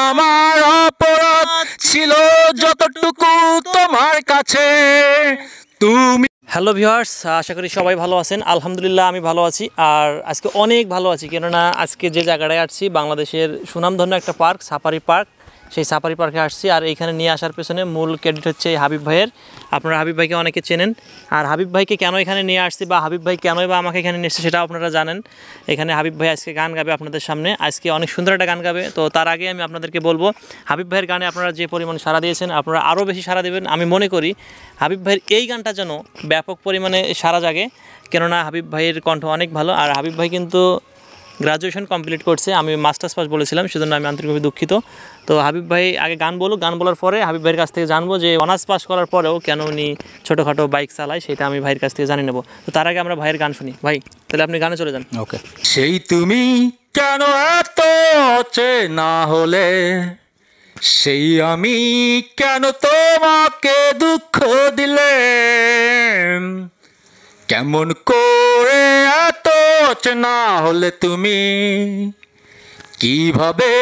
আমার অপরাধ ছিল যতটুকু তোমার কাছে তুমি। হ্যালো ভিউয়ার্স, আশা করি সবাই ভালো আছেন। আলহামদুলিল্লাহ আমি ভালো আছি, আর আজকে অনেক ভালো আছি। কেননা আজকে যে জায়গাটায় আসছি বাংলাদেশের সুনামধন্য একটা পার্ক, সাফারি পার্ক। সেই সাফারি পার্কে আসছি, আর এইখানে নিয়ে আসার পেছনে মূল ক্রেডিট হচ্ছে হাবিব ভাইয়ের। আপনারা হাবিব ভাইকে অনেকে চেনেন, আর হাবিব ভাইকে কেন এখানে নিয়ে আসছি বা হাবিব ভাই কেনই বা আমাকে এখানে নিয়ে এসেছে সেটাও আপনারা জানেন। এখানে হাবিব ভাই আজকে গান গাবে আপনাদের সামনে, আজকে অনেক সুন্দর একটা গান গাবে। তো তার আগে আমি আপনাদেরকে বলবো, হাবিব ভাইয়ের গানে আপনারা যে পরিমাণ সাড়া দিয়েছেন আপনারা আরও বেশি সাড়া দেবেন। আমি মনে করি হাবিব ভাইয়ের এই গানটা যেন ব্যাপক পরিমাণে সাড়া জাগে, কেননা হাবিব ভাইয়ের কণ্ঠ অনেক ভালো। আর হাবিব ভাই কিন্তু গ্রাজুয়েশন কমপ্লিট করছে, আমি মাস্টার্স পাস বলেছিলাম, সেজন্য আমি আন্তরিকভাবে দুঃখিত। তো হাবিব ভাই আগে গান বলুক, গান বলার পরে হাবিব ভাইয়ের কাছ থেকে জানবো যে অনার্স পাস করার পরেও কেন উনি ছোটোখাটো বাইক চালায়, সেটা আমি ভাইয়ের কাছ থেকে জানি নেব। তো তার আগে আমরা ভাইয়ের গান শুনি। ভাই তাহলে আপনি গানে চলে যান। ওকে। সেই তুমি কেন এত অচেনা হলে, সেই আমি কেন তোমাকে দুঃখ দিলে, কেমন করে এত অচেনা হলে তুমি, কিভাবে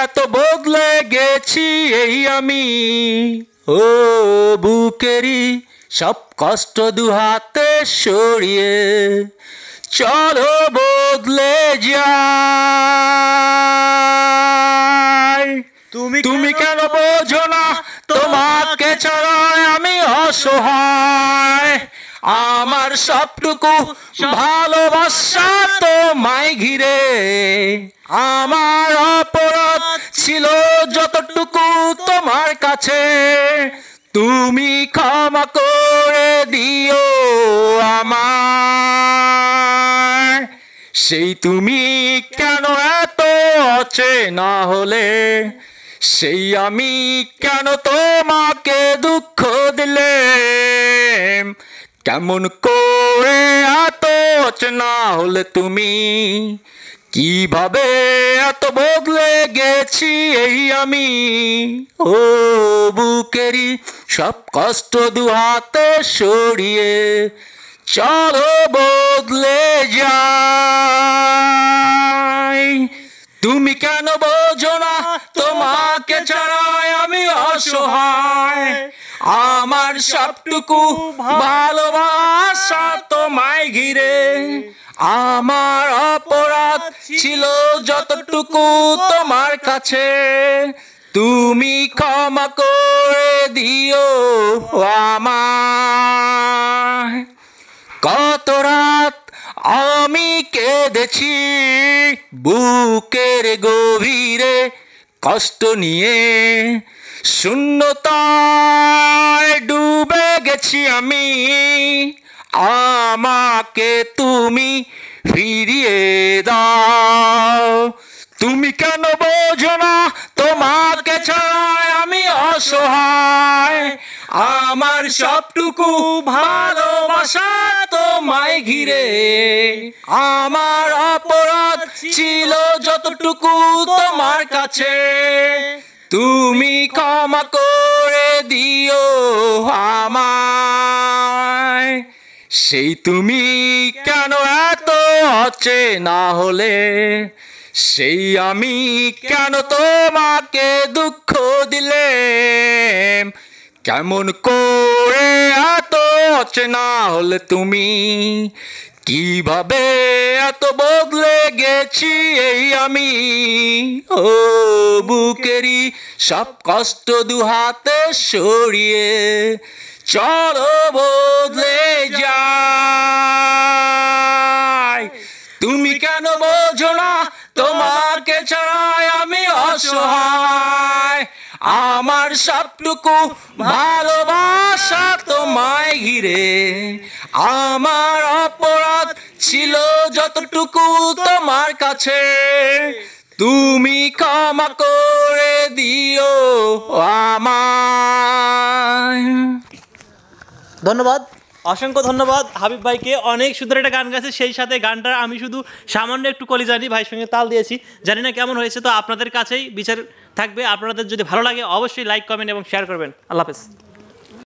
এত বদলে গেছি এই আমি। ও বুকেরই সব কষ্ট দুহাতে সরিয়ে চলো বদলে যাই। তুমি কেন বোঝো না তোমাকে ছাড়াই আমি অসহায়, আমার সবটুকু ভালোবাসা তোমায় ঘিরে। আমার অপরাধ ছিল যতটুকু তোমার কাছে, তুমি ক্ষমা করে দিও আমায়। সেই তুমি কেন এত অচেনা হলে, সেই আমি কেন তোমাকে দুঃখ দিলে, কেমন করে এত অচেনা হলে তুমি, কিভাবে এত বদলে গেছি এই আমি। ও বুকেরই সব কষ্ট দুহাতে সরিয়ে চলো বদলে যাই। তুমি কেন বোঝো না তোমাকে ছাড়াই আমি অসহায়, আমার সবটুকু ভালোবাসা তোমায় ঘিরে। আমার অপরাধ ছিল যতটুকু তোমার কাছে, তুমি ক্ষমা করে দিও আমায়। কত রাত আমি কেঁদেছি বুকের গভীরে কষ্ট নিয়ে, শূন্যতায় ডুবে গেছি আমি, আমাকে তুমি ফিরিয়ে দাও। তুমি কেন বোঝো না তোমাকে ছাড়াই আমি অসহায়, আমার সবটুকু ভালোবাসা তোমায় ঘিরে। আমার অপরাধ ছিল যতটুকু তোমার কাছে, তুমি ক্ষমা করে দিও আমায়। সেই তুমি কেন এত অচেনা হলে, সেই আমি কেন তোমাকে দুঃখ দিলে, কেমন করে এত অচেনা হলে তুমি, কিভাবে এত বদলে গেছি এই আমি। ও বুকেরই সব কষ্ট দুহাতে সরিয়ে চলো বদলে যাই। তুমি কেন বোঝো না তোমাকে ছাড়াই আমি অসহায়, আমার সবটুকু ভালোবাসা তোমায় ঘিরে। আমার অপরাধ ছিল যতটুকু তোমার কাছে, তুমি ক্ষমা করে দিও আমায়। ধন্যবাদ, অসংখ্য ধন্যবাদ হাবিব ভাইকে। অনেক সুন্দর একটা গান গাইছে, সেই সাথে গানটা আমি শুধু সামান্য একটু কলি জানি, ভাইয়ের সঙ্গে তাল দিয়েছি, জানি না কেমন হয়েছে। তো আপনাদের কাছেই বিচার থাকবে, আপনাদের যদি ভালো লাগে অবশ্যই লাইক, কমেন্ট এবং শেয়ার করবেন। আল্লাহ হাফেজ।